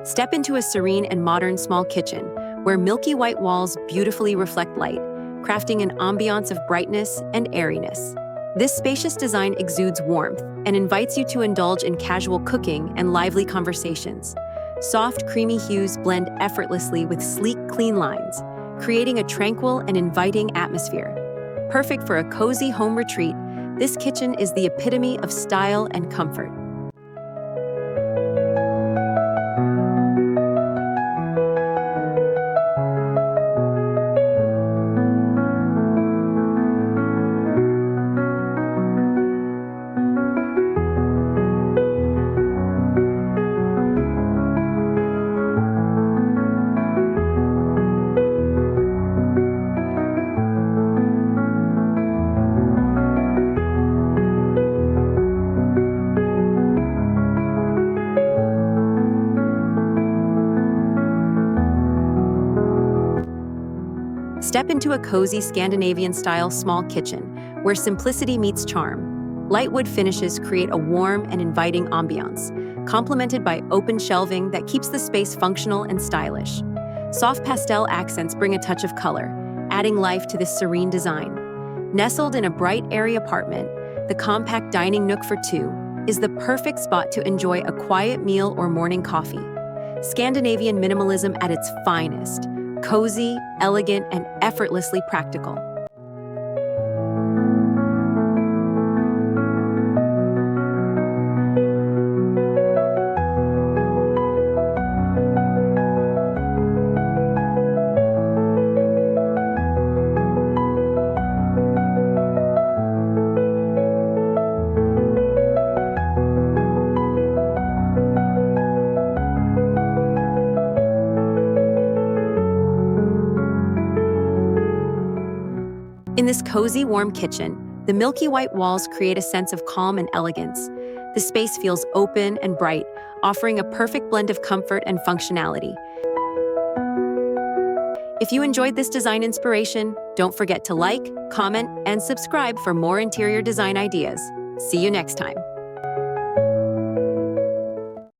Step into a serene and modern small kitchen, where milky white walls beautifully reflect light, crafting an ambiance of brightness and airiness. This spacious design exudes warmth and invites you to indulge in casual cooking and lively conversations. Soft, creamy hues blend effortlessly with sleek, clean lines, creating a tranquil and inviting atmosphere. Perfect for a cozy home retreat, this kitchen is the epitome of style and comfort. Step into a cozy Scandinavian-style small kitchen, where simplicity meets charm. Light wood finishes create a warm and inviting ambiance, complemented by open shelving that keeps the space functional and stylish. Soft pastel accents bring a touch of color, adding life to this serene design. Nestled in a bright, airy apartment, the compact dining nook for two is the perfect spot to enjoy a quiet meal or morning coffee. Scandinavian minimalism at its finest. Cozy, elegant, and effortlessly practical. In this cozy, warm kitchen, the milky white walls create a sense of calm and elegance. The space feels open and bright, offering a perfect blend of comfort and functionality. If you enjoyed this design inspiration, don't forget to like, comment, and subscribe for more interior design ideas. See you next time.